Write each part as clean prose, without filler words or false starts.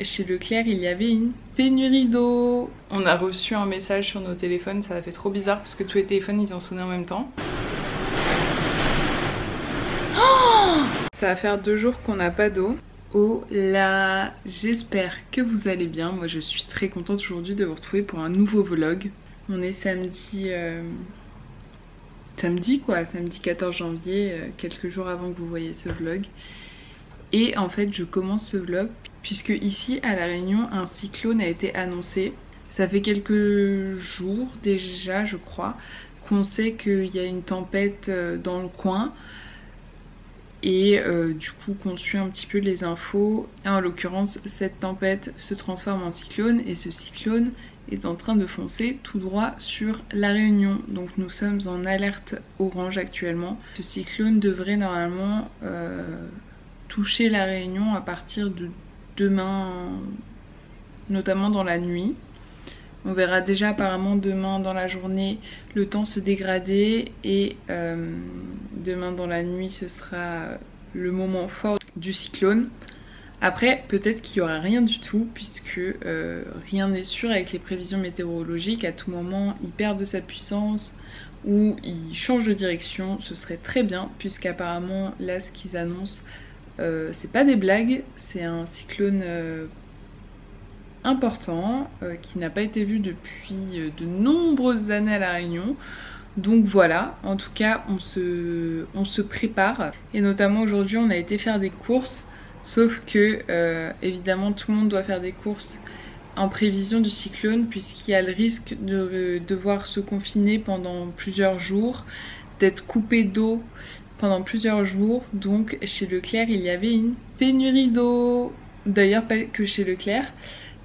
Chez Leclerc, il y avait une pénurie d'eau. On a reçu un message sur nos téléphones, ça a fait trop bizarre parce que tous les téléphones ils ont sonné en même temps. Oh, ça va faire 2 jours qu'on n'a pas d'eau. Oh là, j'espère que vous allez bien. Moi je suis très contente aujourd'hui de vous retrouver pour un nouveau vlog. On est samedi... samedi 14 janvier, quelques jours avant que vous voyez ce vlog. Et en fait je commence ce vlog puisque ici à La Réunion un cyclone a été annoncé. Ça fait quelques jours déjà je crois qu'on sait qu'il y a une tempête dans le coin. Et du coup qu'on suit un petit peu les infos. Et en l'occurrence cette tempête se transforme en cyclone et ce cyclone est en train de foncer tout droit sur La Réunion. Donc nous sommes en alerte orange actuellement. Ce cyclone devrait normalement toucher La Réunion à partir de demain, notamment dans la nuit. On verra déjà apparemment demain dans la journée le temps se dégrader et demain dans la nuit ce sera le moment fort du cyclone. Après peut-être qu'il n'y aura rien du tout puisque rien n'est sûr avec les prévisions météorologiques. À tout moment il perd de sa puissance ou il change de direction. Ce serait très bien puisqu'apparemment là ce qu'ils annoncent c'est pas des blagues, c'est un cyclone important qui n'a pas été vu depuis de nombreuses années à La Réunion. Donc voilà, en tout cas on se prépare. Et notamment aujourd'hui on a été faire des courses. Sauf que évidemment tout le monde doit faire des courses en prévision du cyclone puisqu'il y a le risque de devoir se confiner pendant plusieurs jours, d'être coupé d'eau pendant plusieurs jours. Donc chez Leclerc il y avait une pénurie d'eau. D'ailleurs pas que chez Leclerc.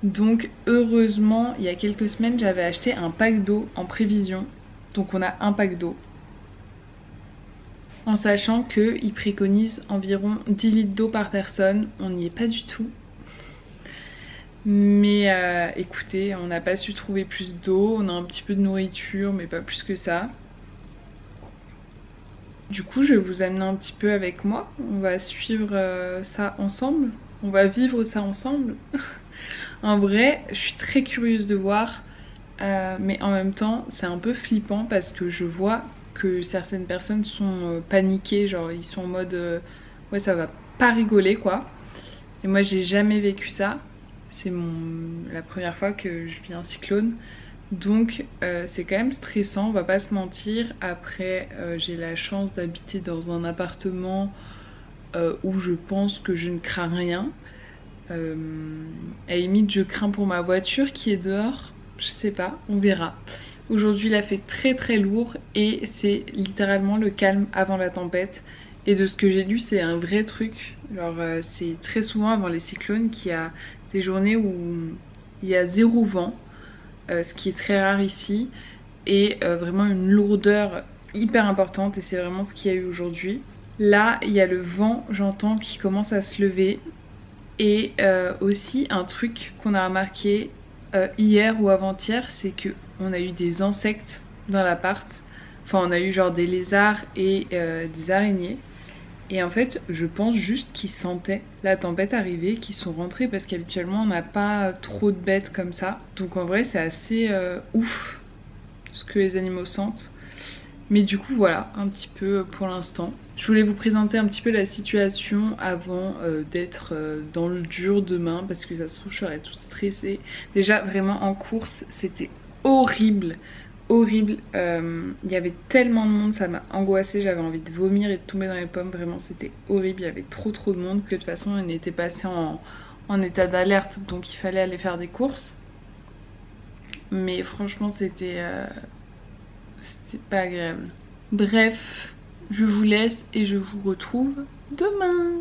Donc heureusement il y a quelques semaines j'avais acheté un pack d'eau en prévision. Donc on a un pack d'eau. En sachant qu'ils préconisent environ 10 litres d'eau par personne. On n'y est pas du tout. Mais écoutez, on n'a pas su trouver plus d'eau. On a un petit peu de nourriture mais pas plus que ça. Du coup je vais vous amener un petit peu avec moi. On va suivre ça ensemble. On va vivre ça ensemble. En vrai je suis très curieuse de voir. Mais en même temps c'est un peu flippant parce que je vois que certaines personnes sont paniquées. Genre ils sont en mode ouais ça va pas rigoler quoi. Et moi j'ai jamais vécu ça. C'est la première fois que je vis un cyclone. Donc c'est quand même stressant, on va pas se mentir. Après j'ai la chance d'habiter dans un appartement où je pense que je ne crains rien. À la limite je crains pour ma voiture qui est dehors. Je sais pas, on verra. Aujourd'hui il a fait très très lourd et c'est littéralement le calme avant la tempête. Et de ce que j'ai lu c'est un vrai truc. Genre c'est très souvent avant les cyclones qu'il y a des journées où il y a 0 vent. Ce qui est très rare ici. Et vraiment une lourdeur hyper importante. Et c'est vraiment ce qu'il y a eu aujourd'hui. Là il y a le vent, j'entends, qui commence à se lever. Et aussi un truc qu'on a remarqué hier ou avant-hier, c'est que on a eu des insectes dans l'appart. Enfin on a eu genre des lézards et des araignées. Et en fait je pense juste qu'ils sentaient la tempête arriver, qu'ils sont rentrés parce qu'habituellement on n'a pas trop de bêtes comme ça. Donc en vrai c'est assez ouf ce que les animaux sentent. Mais du coup voilà un petit peu pour l'instant. Je voulais vous présenter un petit peu la situation avant d'être dans le dur demain parce que ça se trouve je serais toute stressée. Déjà vraiment en course c'était horrible. Horrible, il y avait tellement de monde, ça m'a angoissée, j'avais envie de vomir et de tomber dans les pommes, vraiment c'était horrible, il y avait trop de monde, que de toute façon on était passé en état d'alerte donc il fallait aller faire des courses. Mais franchement c'était pas agréable. Bref, je vous laisse et je vous retrouve demain.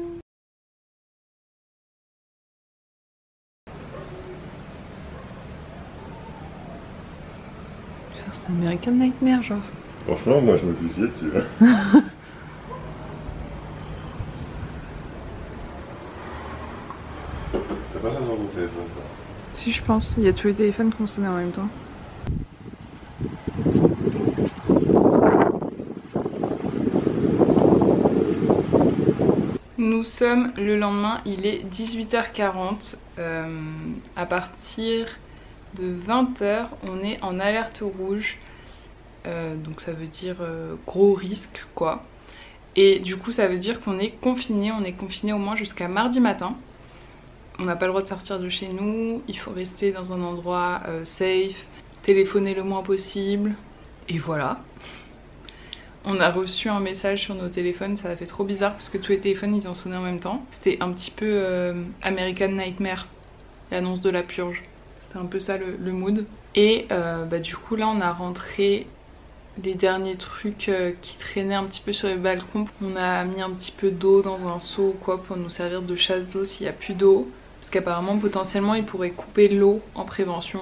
C'est American Nightmare genre. Franchement moi je me suis fié dessus. Hein. T'as pas ça sur ton téléphone toi? Si je pense, il y a tous les téléphones qui ont sonné en même temps. Nous Nous sommes le lendemain, il est 18h40. À partir de 20h, on est en alerte rouge. Donc ça veut dire gros risque quoi. Et du coup ça veut dire qu'on est confiné. On est confiné au moins jusqu'à mardi matin. On n'a pas le droit de sortir de chez nous. Il faut rester dans un endroit safe. Téléphoner le moins possible. Et voilà. On a reçu un message sur nos téléphones, ça a fait trop bizarre parce que tous les téléphones ils ont sonné en même temps. C'était un petit peu American Nightmare, l'annonce de la purge. C'était un peu ça le mood. Et du coup là on a rentré les derniers trucs qui traînaient un petit peu sur les balcons. On a mis un petit peu d'eau dans un seau ou quoi pour nous servir de chasse d'eau s'il n'y a plus d'eau. Parce qu'apparemment potentiellement ils pourraient couper l'eau en prévention.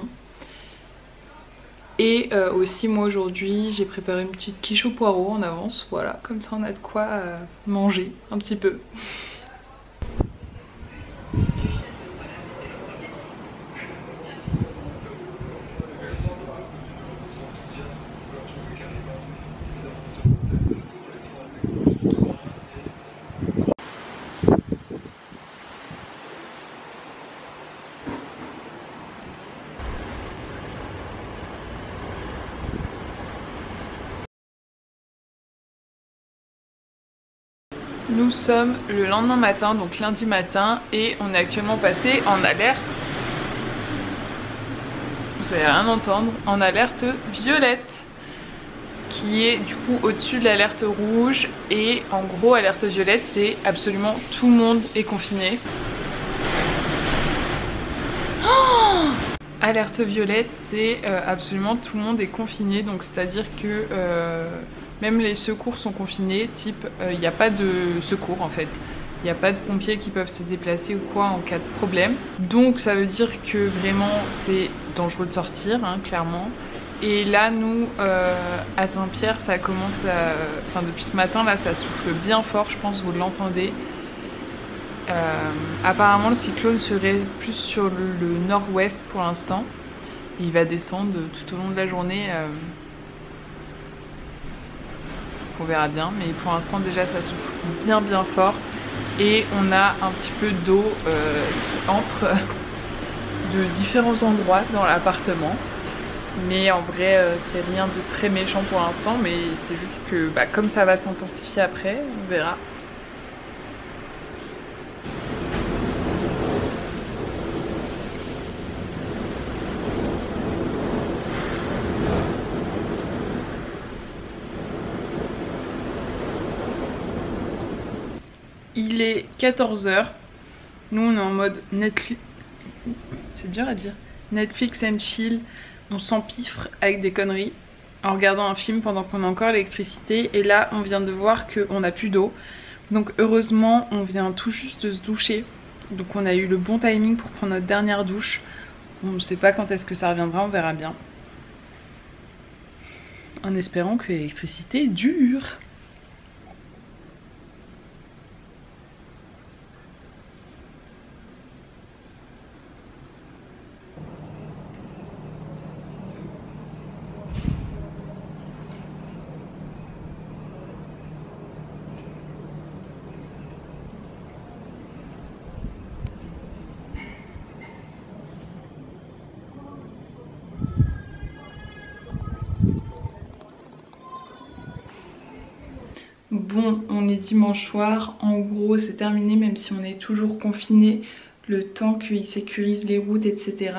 Et aussi moi aujourd'hui j'ai préparé une petite quiche au poireau en avance, voilà, comme ça on a de quoi manger un petit peu. Nous sommes le lendemain matin, donc lundi matin, et on est actuellement passé en alerte. Vous allez rien entendre, en alerte violette, qui est du coup au-dessus de l'alerte rouge. Et en gros, alerte violette, c'est absolument tout le monde est confiné. Oh, alerte violette, c'est absolument tout le monde est confiné, donc c'est-à-dire que même les secours sont confinés, type il n'y a pas de secours en fait. Il n'y a pas de pompiers qui peuvent se déplacer ou quoi en cas de problème. Donc ça veut dire que vraiment c'est dangereux de sortir, hein, clairement. Et là nous, à Saint-Pierre, ça commence à... Enfin depuis ce matin là ça souffle bien fort, je pense que vous l'entendez. Apparemment le cyclone serait plus sur le nord-ouest pour l'instant. Il va descendre tout au long de la journée. On verra bien, mais pour l'instant déjà ça souffle bien fort et on a un petit peu d'eau qui entre de différents endroits dans l'appartement, mais en vrai c'est rien de très méchant pour l'instant, mais c'est juste que comme ça va s'intensifier après, on verra. Il est 14h, nous on est en mode Netflix, c'est dur à dire, Netflix and chill, on s'empiffre avec des conneries en regardant un film pendant qu'on a encore l'électricité. Et là on vient de voir qu'on n'a plus d'eau, donc heureusement on vient tout juste de se doucher, donc on a eu le bon timing pour prendre notre dernière douche. On ne sait pas quand est-ce que ça reviendra, on verra bien, en espérant que l'électricité dure. Bon, on est dimanche soir, en gros c'est terminé même si on est toujours confiné, le temps qu'ils sécurisent les routes etc.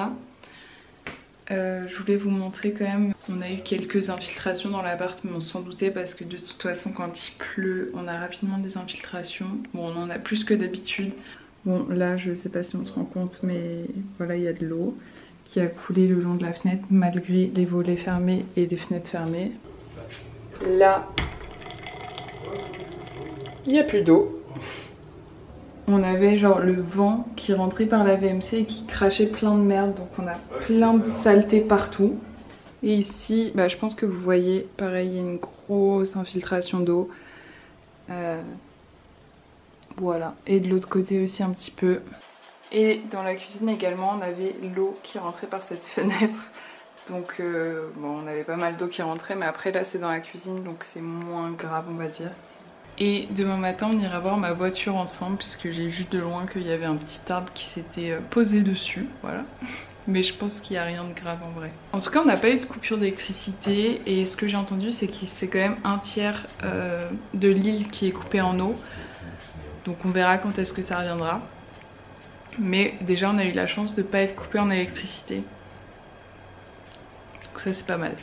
Je voulais vous montrer quand même, on a eu quelques infiltrations dans l'appart, mais on s'en doutait parce que de toute façon quand il pleut on a rapidement des infiltrations. Bon, on en a plus que d'habitude. Bon là je sais pas si on se rend compte, mais voilà, il y a de l'eau qui a coulé le long de la fenêtre malgré les volets fermés et les fenêtres fermées. Là il n'y a plus d'eau. On avait genre le vent qui rentrait par la VMC et qui crachait plein de merde, donc on a plein de saleté partout. Et ici, je pense que vous voyez, pareil, il y a une grosse infiltration d'eau. Voilà, et de l'autre côté aussi un petit peu. Et dans la cuisine également, on avait l'eau qui rentrait par cette fenêtre. Donc bon, on avait pas mal d'eau qui rentrait, mais après là c'est dans la cuisine, donc c'est moins grave on va dire. Et demain matin on ira voir ma voiture ensemble puisque j'ai vu de loin qu'il y avait un petit arbre qui s'était posé dessus, voilà. Mais je pense qu'il n'y a rien de grave en vrai. En tout cas on n'a pas eu de coupure d'électricité et ce que j'ai entendu c'est que c'est quand même un tiers de l'île qui est coupée en eau. Donc on verra quand est-ce que ça reviendra. Mais déjà on a eu la chance de ne pas être coupé en électricité. Donc ça c'est pas mal.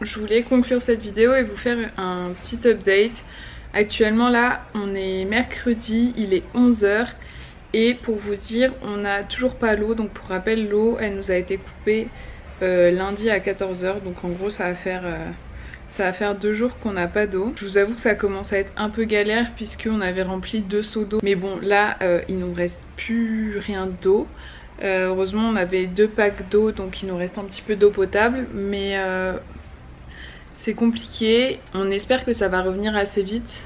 Je voulais conclure cette vidéo et vous faire un petit update. Actuellement là on est mercredi, il est 11 h et pour vous dire on n'a toujours pas l'eau. Donc pour rappel l'eau elle nous a été coupée lundi à 14 h. Donc en gros ça va faire 2 jours qu'on n'a pas d'eau. Je vous avoue que ça commence à être un peu galère puisqu'on avait rempli 2 seaux d'eau. Mais bon là il nous reste plus rien d'eau. Heureusement on avait 2 packs d'eau donc il nous reste un petit peu d'eau potable. Mais c'est compliqué, on espère que ça va revenir assez vite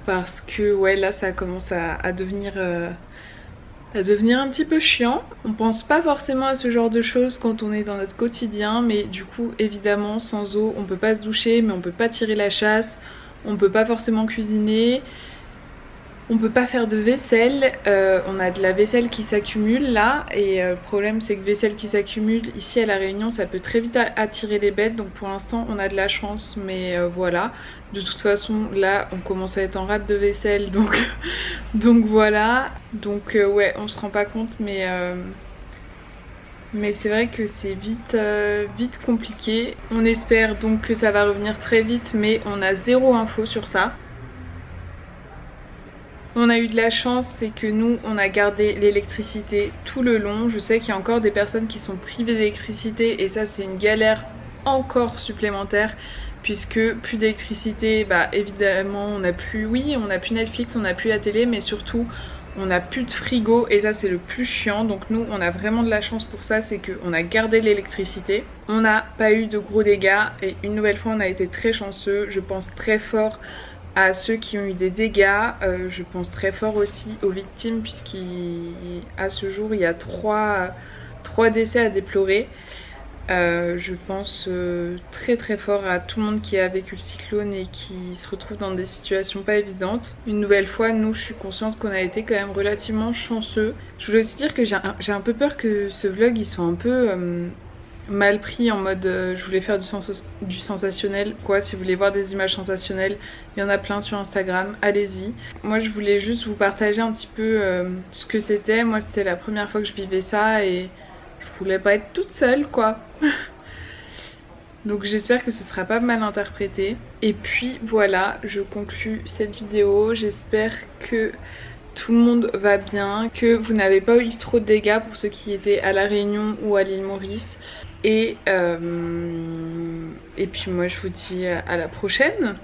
parce que ouais là ça commence à devenir un petit peu chiant. On pense pas forcément à ce genre de choses quand on est dans notre quotidien, mais du coup évidemment sans eau on peut pas se doucher, mais on peut pas tirer la chasse, on peut pas forcément cuisiner, on peut pas faire de vaisselle, on a de la vaisselle qui s'accumule là et le problème c'est que vaisselle qui s'accumule ici à La Réunion ça peut très vite attirer les bêtes, donc pour l'instant on a de la chance mais voilà. De toute façon là on commence à être en rate de vaisselle donc, donc voilà. Donc ouais on se rend pas compte mais c'est vrai que c'est vite compliqué. On espère donc que ça va revenir très vite mais on a zéro info sur ça. On a eu de la chance, c'est que nous on a gardé l'électricité tout le long. Je sais qu'il y a encore des personnes qui sont privées d'électricité et ça c'est une galère encore supplémentaire puisque plus d'électricité, bah évidemment on n'a plus, oui on n'a plus Netflix, on n'a plus la télé mais surtout on n'a plus de frigo et ça c'est le plus chiant. Donc nous on a vraiment de la chance pour ça, c'est qu'on a gardé l'électricité. On n'a pas eu de gros dégâts et une nouvelle fois on a été très chanceux. Je pense très fort à ceux qui ont eu des dégâts, je pense très fort aussi aux victimes puisqu'à ce jour il y a 3 décès à déplorer. Je pense très fort à tout le monde qui a vécu le cyclone et qui se retrouve dans des situations pas évidentes. Une nouvelle fois, nous je suis consciente qu'on a été quand même relativement chanceux. Je voulais aussi dire que j'ai un peu peur que ce vlog il soit un peu mal pris en mode je voulais faire du sensationnel quoi. Si vous voulez voir des images sensationnelles il y en a plein sur Instagram, allez-y. Moi je voulais juste vous partager un petit peu ce que c'était. Moi c'était la première fois que je vivais ça et je voulais pas être toute seule quoi. Donc j'espère que ce sera pas mal interprété. Et puis voilà, je conclus cette vidéo. J'espère que tout le monde va bien, que vous n'avez pas eu trop de dégâts pour ceux qui étaient à La Réunion ou à l'île Maurice. Et puis moi je vous dis à la prochaine.